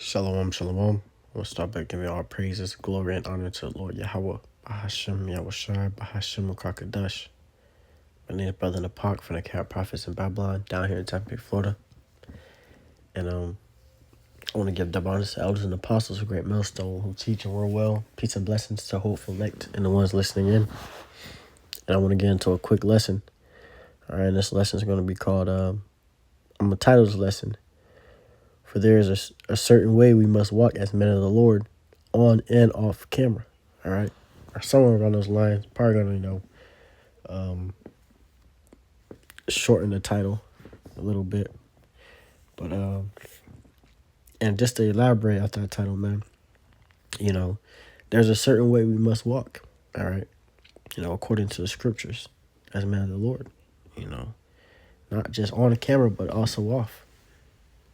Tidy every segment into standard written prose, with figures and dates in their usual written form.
Shalom, shalom. We'll start by giving all praises, glory, and honor to the Lord Yahweh, Bahashem, Yahushai, Bahashem, Kakadash. My name is Brother Napak from the Cat Prophets in Babylon, down here in Tampa Bay, Florida. And I want to give double honors to elders and apostles of Great Millstone who teach and word well. Peace and blessings to hopeful elect and the ones listening in. And I want to get into a quick lesson. All right, this lesson is going to be called, I'm going to title this lesson, For there is a certain way we must walk as men of the Lord, on and off camera. All right, or somewhere around those lines. Probably gonna shorten the title a little bit, but and just to elaborate out that title, man. There's a certain way we must walk. All right, according to the scriptures, as men of the Lord. Not just on the camera, but also off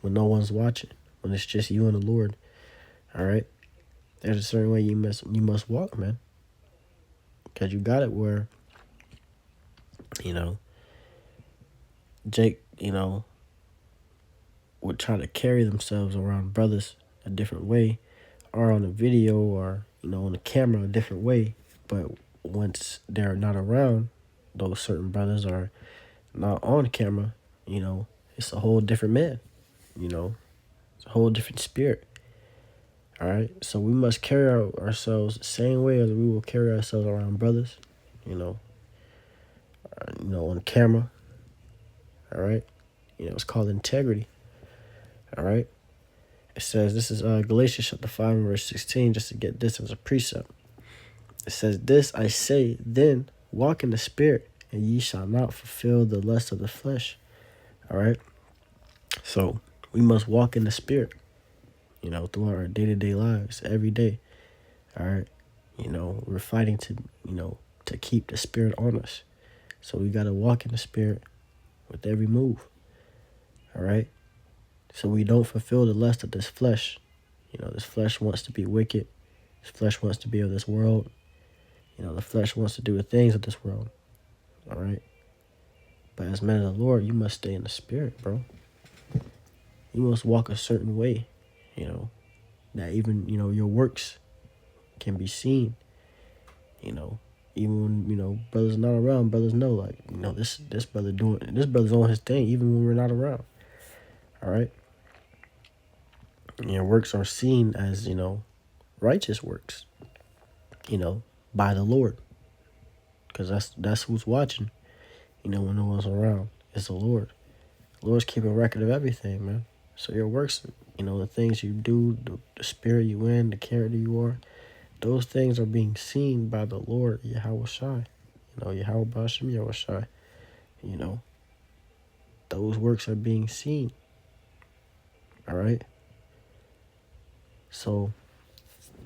when no one's watching, when it's just you and the Lord. All right. There's a certain way you must walk, man. Because you got it where, Jake, would try to carry themselves around brothers a different way, or on a video, or, on the camera a different way. But once they're not around, those certain brothers are not on camera, it's a whole different man, it's a whole different spirit. All right, so we must carry ourselves the same way as we will carry ourselves around brothers, on camera. All right, it's called integrity. All right, it says, this is Galatians chapter 5 and verse 16, just to get this as a precept. It says, "This I say, then walk in the spirit, and ye shall not fulfill the lust of the flesh." All right, so we must walk in the spirit, throughout our day-to-day lives, every day. All right. We're fighting to keep the spirit on us. So we got to walk in the spirit with every move. All right. So we don't fulfill the lust of this flesh. This flesh wants to be wicked. This flesh wants to be of this world. The flesh wants to do the things of this world. All right. But as men of the Lord, you must stay in the spirit, bro. You must walk a certain way. That even, your works can be seen, even when, brothers not around, brothers know, like, this brother's on his thing, even when we're not around. All right. Your works are seen as, righteous works, by the Lord. Because that's who's watching, when no one's around. It's the Lord. The Lord's keeping record of everything, man. So your works, the things you do, the spirit you in, the character you are, those things are being seen by the Lord, Yahushai. Yahweh Bashem, Yahushai. Those works are being seen. All right? So,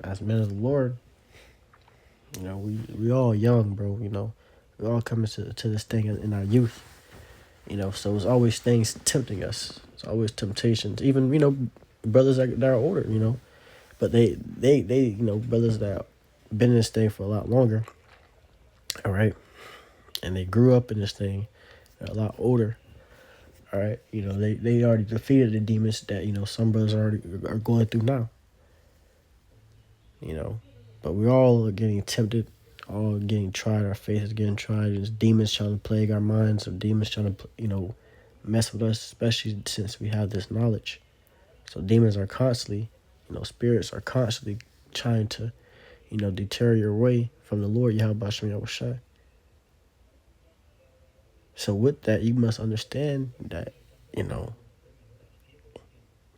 as men of the Lord, we all young, bro, we all coming to this thing in our youth. So it's always things tempting us. It's always temptations. Even, brothers that are older, but they brothers that have been in this thing for a lot longer. All right. And they grew up in this thing. They're a lot older. All right. They already defeated the demons that, some brothers are going through now. But we all are getting tempted, all getting tried. Our faith is getting tried. There's demons trying to plague our minds, or demons trying to, mess with us, especially since we have this knowledge. So demons are constantly, spirits are constantly trying to, deter your way from the Lord, Yahweh Bashem Yahushai. So with that, you must understand that,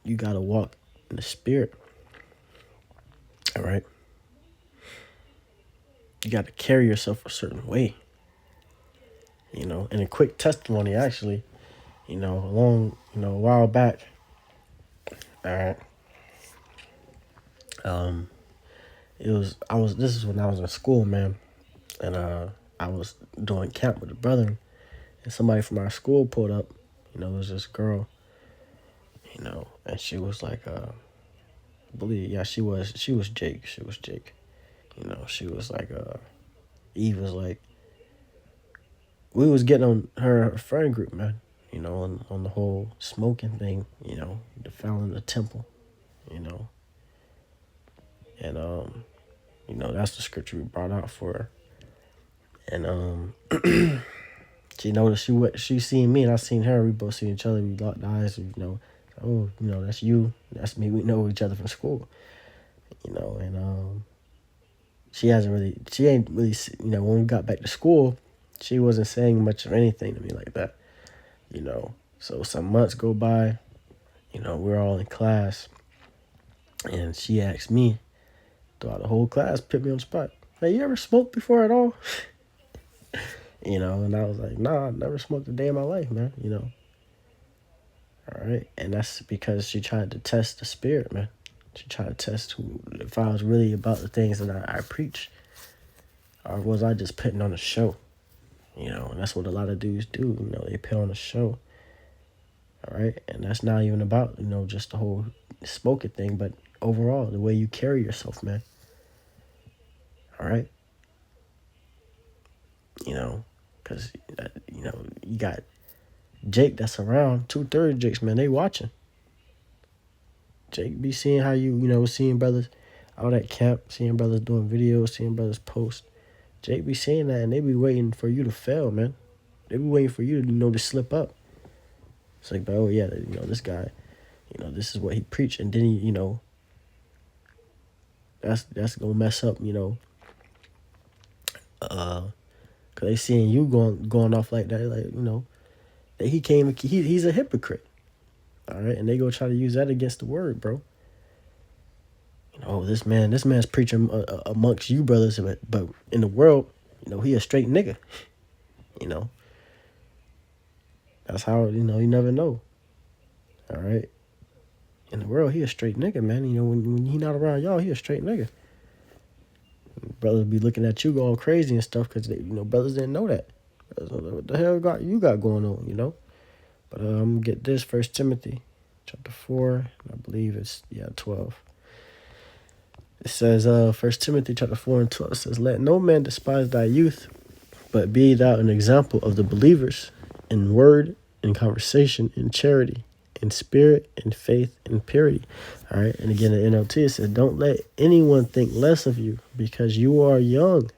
you got to walk in the spirit. All right. You got to carry yourself a certain way. And a quick testimony, actually, a while back. All right. This is when I was in school, man. And I was doing camp with a brother, and somebody from our school pulled up. It was this girl, and she was like, I believe, yeah, she was Jake. She was Jake. She was like, Eve was like, we was getting on her friend group, man, on the whole smoking thing, defiling the temple, And that's the scripture we brought out for her. And she noticed she seen me and I seen her. We both seen each other. We locked eyes. Oh, that's you. That's me. We know each other from school. And she ain't really, when we got back to school, she wasn't saying much of anything to me like that. So some months go by. We're all in class, and she asked me throughout the whole class, put me on the spot. Hey, you ever smoked before at all? And I was like, nah, I never smoked a day in my life, man. All right. And that's because she tried to test the spirit, man. She tried to test if I was really about the things that I preach, or was I just putting on a show? And that's what a lot of dudes do. They put on a show. All right. And that's not even about, just the whole smoking thing, but overall, the way you carry yourself, man. All right. Because, you got Jake that's around, 2/3 Jakes, man, they watching. Jake be seeing how seeing brothers out at camp, seeing brothers doing videos, seeing brothers post. Jake be seeing that, and they be waiting for you to fail, man. They be waiting for you to, to slip up. It's like, oh, yeah, this guy, this is what he preached, and then he, that's going to mess up, because they seeing you going off like that, like, that he's a hypocrite. All right, and they go try to use that against the word, bro. This man's preaching amongst you brothers, but in the world, he a straight nigga. That's how, you never know. All right. In the world, he a straight nigga, man. When he not around y'all, he a straight nigga. Brothers be looking at you going crazy and stuff because brothers didn't know that. What the hell you got going on, But I'm gonna get this, 1 Timothy chapter 4, I believe it's 12. It says, 1 Timothy chapter 4 and 12, it says, let no man despise thy youth, but be thou an example of the believers in word, in conversation, in charity, in spirit, in faith, in purity. All right. And again, the NLT, it says, don't let anyone think less of you because you are young.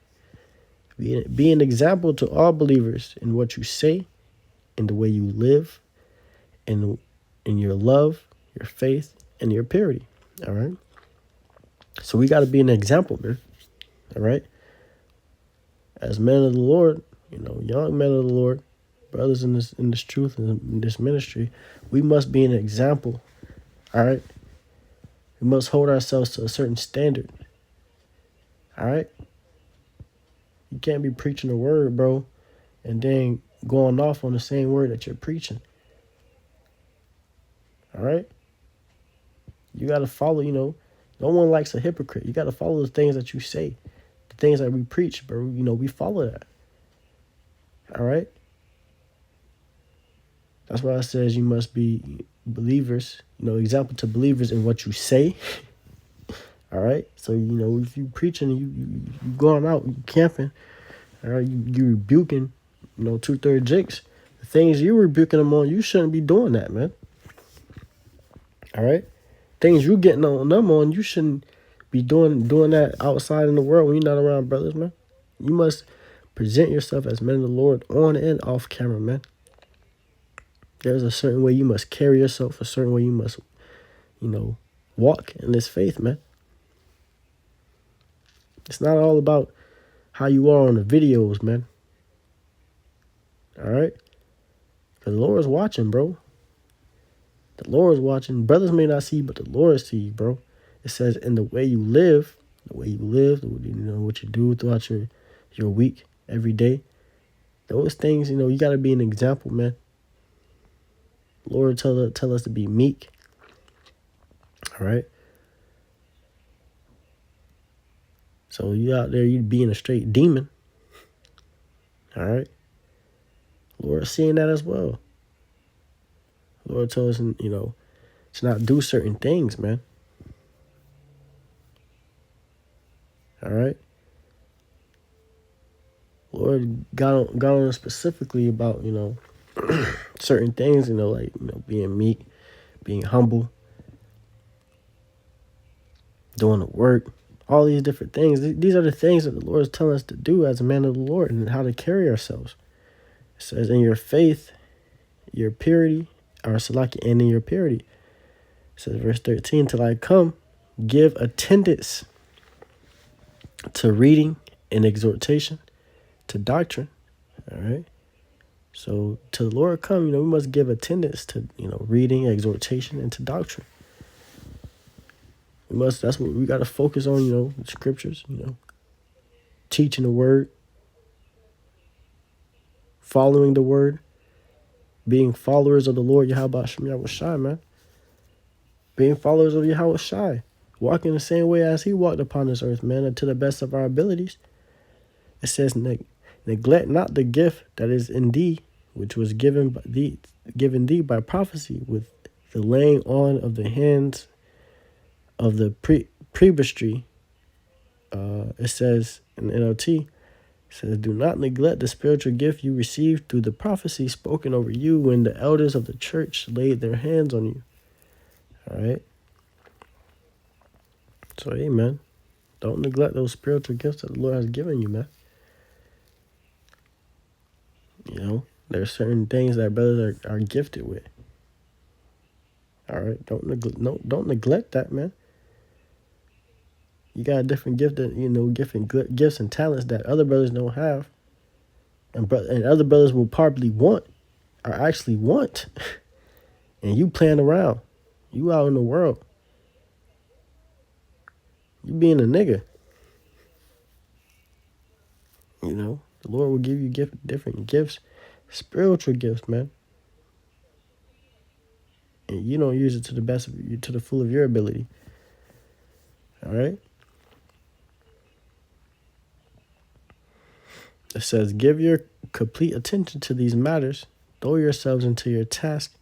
Be an example to all believers in what you say, in the way you live, in your love, your faith, and your purity. All right. So we got to be an example, man. All right. As men of the Lord, young men of the Lord, brothers in this truth and in this ministry, we must be an example. All right. We must hold ourselves to a certain standard. All right. You can't be preaching the word, bro, and then going off on the same word that you're preaching. All right. You got to follow, no one likes a hypocrite. You got to follow the things that you say, the things that we preach, bro. We follow that. All right. That's why it says you must be believers, example to believers in what you say. All right. So, if you preaching, you going out, you camping, all right, you rebuking, 2/3 Jakes. The things you rebuking them on, you shouldn't be doing that, man. All right. Things you getting on them on, you shouldn't be doing that outside in the world when you're not around brothers, man. You must present yourself as men of the Lord on and off camera, man. There's a certain way you must carry yourself, a certain way you must, walk in this faith, man. It's not all about how you are on the videos, man. All right? Because the Lord's watching, bro. The Lord's watching. Brothers may not see, but the Lord sees, bro. It says in the way you live, what you do throughout your week, every day. Those things, you got to be an example, man. Lord tell us to be meek. All right? So you out there, you being a straight demon. All right? Lord seeing that as well. Lord told us, to not do certain things, man. All right? Lord got on specifically about, certain things, like, being meek, being humble, doing the work, All these different things. These are the things that the Lord is telling us to do as a man of the Lord and how to carry ourselves. It says in your faith, your purity, or Salaki, and in your purity. It says verse 13, till I come, give attendance to reading and exhortation, to doctrine. All right. So till the Lord come, we must give attendance to, reading, exhortation, and to doctrine. That's what we got to focus on, the scriptures, teaching the word, following the word, being followers of the Lord Yahweh Shem Yahweh Shai, man. Being followers of Yahweh Shai. Walking the same way as he walked upon this earth, man, and to the best of our abilities. It says, neglect not the gift that is in thee, which was given thee by prophecy with the laying on of the hands of the presbytery. It says in the NLT, it says, do not neglect the spiritual gift you received through the prophecy spoken over you when the elders of the church laid their hands on you. All right. So, hey, man, don't neglect those spiritual gifts that the Lord has given you, man. There are certain things that brothers are gifted with. All right. Don't neglect that, man. You got a different gift that, different gifts and talents that other brothers don't have. And other brothers will probably actually want. And you playing around. You out in the world. You being a nigga. The Lord will give you different gifts, spiritual gifts, man. And you don't use it to the full of your ability. All right. It says, give your complete attention to these matters. Throw yourselves into your task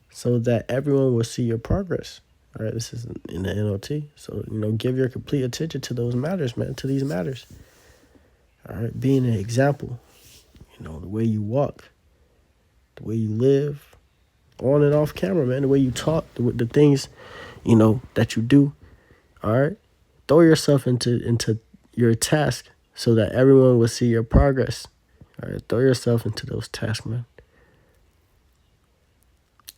so that everyone will see your progress. All right, this is in the NLT. So, give your complete attention to those matters, man, to these matters. All right, being an example, the way you walk, the way you live, on and off camera, man, the way you talk, the things, that you do. All right, throw yourself into your task so that everyone will see your progress. All right, throw yourself into those tasks, man.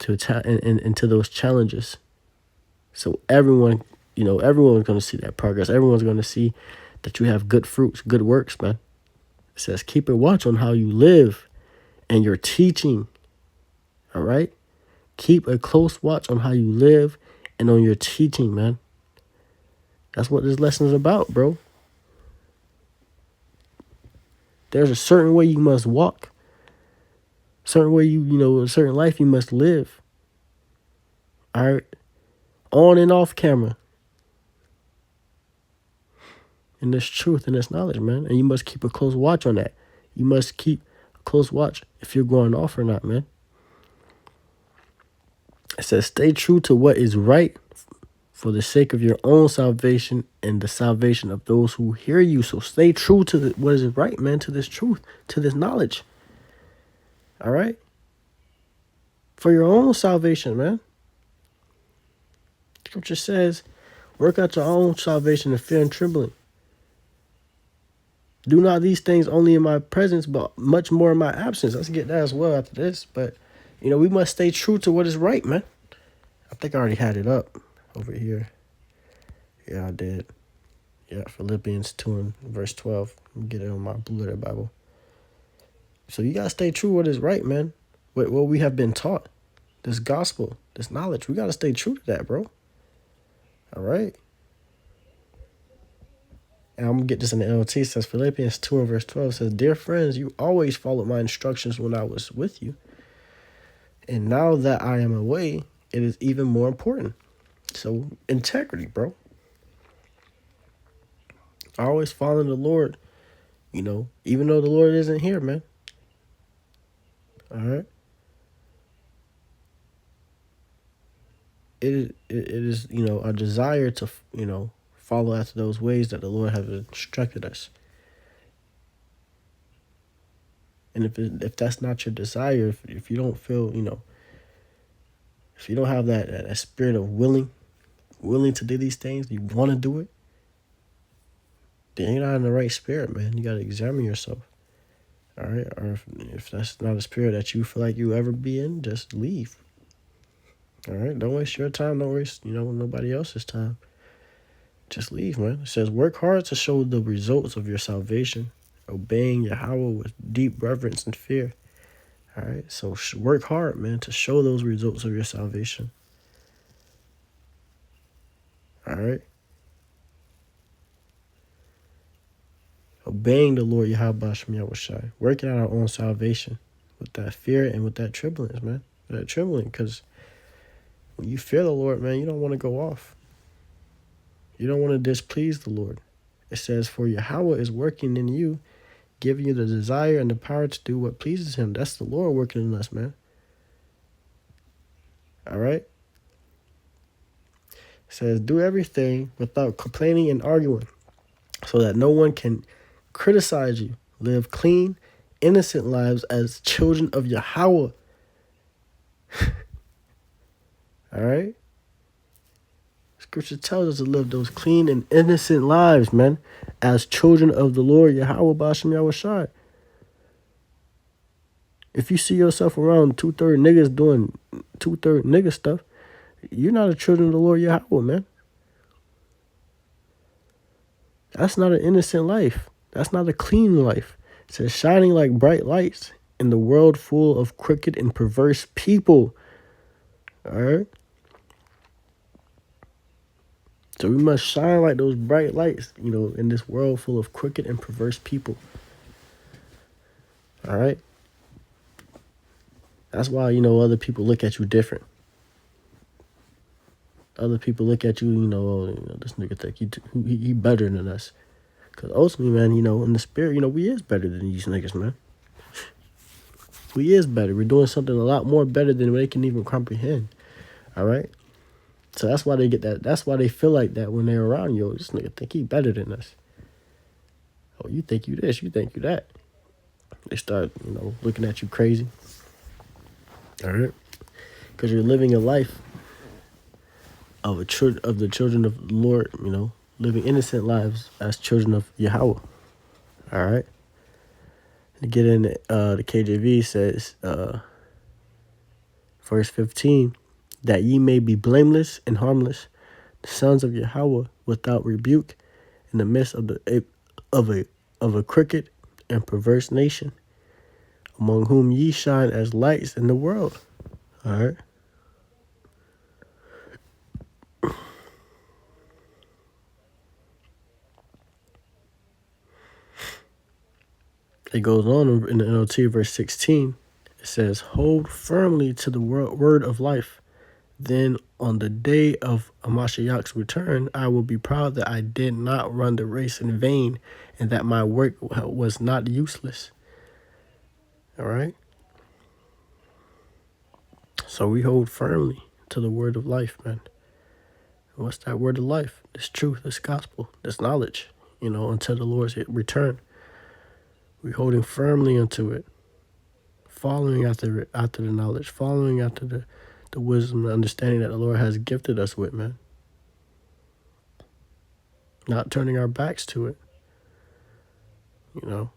Into those challenges. So everyone's going to see that progress. Everyone's going to see that you have good fruits, good works, man. It says, keep a watch on how you live and your teaching. All right? Keep a close watch on how you live and on your teaching, man. That's what this lesson is about, bro. There's a certain way you must walk. Certain way a certain life you must live. All right? On and off camera. And this truth and this knowledge, man. And you must keep a close watch on that. You must keep a close watch if you're going off or not, man. It says, stay true to what is right for the sake of your own salvation and the salvation of those who hear you. So stay true to what is right, man, to this truth, to this knowledge. All right? For your own salvation, man. Scripture says, work out your own salvation in fear and trembling. Do not these things only in my presence, but much more in my absence. Let's get that as well after this. But, we must stay true to what is right, man. I think I already had it up over here. Yeah, I did. Yeah, Philippians 2 and verse 12. Let me get it on my Blue Letter Bible. So you got to stay true to what is right, man. What we have been taught. This gospel, this knowledge. We got to stay true to that, bro. All right. And I'm going to get this in the NLT. It says Philippians 2 and verse 12 says, dear friends, you always followed my instructions when I was with you. And now that I am away, it is even more important. So integrity, bro. Always following the Lord, even though the Lord isn't here, man. All right. It is, our desire to, follow after those ways that the Lord has instructed us. And if that's not your desire, if you don't feel, if you don't have that spirit of willing to do these things, you want to do it, then you're not in the right spirit, man. You got to examine yourself. All right? Or if that's not a spirit that you feel like you ever be in, just leave. All right? Don't waste your time. Don't waste, nobody else's time. Just leave, man. It says, work hard to show the results of your salvation, obeying Yahweh with deep reverence and fear. All right? So work hard, man, to show those results of your salvation. All right? Obeying the Lord Yahweh Shem Yahushai. Working out our own salvation with that fear and with that trembling, man. That trembling, because when you fear the Lord, man, you don't want to go off. You don't want to displease the Lord. It says, for Yahweh is working in you, giving you the desire and the power to do what pleases him. That's the Lord working in us, man. All right? It says, do everything without complaining and arguing, so that no one can criticize you. Live clean, innocent lives as children of Yahweh. All right? Scripture tells us to live those clean and innocent lives, man, as children of the Lord Yahweh B'Shem Yahushai. If you see yourself around 2/3 niggas doing 2/3 nigga stuff, you're not a children of the Lord Yahweh, man. That's not an innocent life. That's not a clean life. It says shining like bright lights in the world full of crooked and perverse people. All right? So we must shine like those bright lights, in this world full of crooked and perverse people. All right? That's why, other people look at you different. Other people look at you, this nigga think he better than us. Because ultimately, man, in the spirit, we is better than these niggas, man. We is better. We're doing something a lot more better than they can even comprehend. All right? So that's why they get that. That's why they feel like that when they're around you. This nigga think he better than us. Oh, you think you this, you think you that. They start, looking at you crazy. All right? Because you're living a life of the children of the Lord, living innocent lives as children of Yahweh. All right? To get in, the KJV says, verse 15, that ye may be blameless and harmless, the sons of Yahweh, without rebuke, in the midst of a crooked and perverse nation, among whom ye shine as lights in the world. All right. It goes on in the NLT, verse 16. It says, hold firmly to the word of life. Then on the day of Amashiach's return, I will be proud that I did not run the race in vain and that my work was not useless. All right? So we hold firmly to the word of life, man. And what's that word of life? This truth, this gospel, this knowledge, until the Lord's return. We're holding firmly unto it, following after the knowledge, following after the wisdom and understanding that the Lord has gifted us with, man. Not turning our backs to it, So,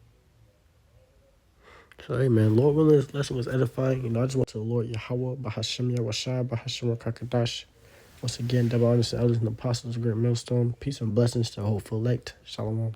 hey, man, Lord willing, this lesson was edifying. I just want to the Lord Yahweh, Bahashem Yahushai, Bahashem Rakakadash. Once again, double honors to elders and apostles of Great Millstone. Peace and blessings to hopeful elect. Shalom.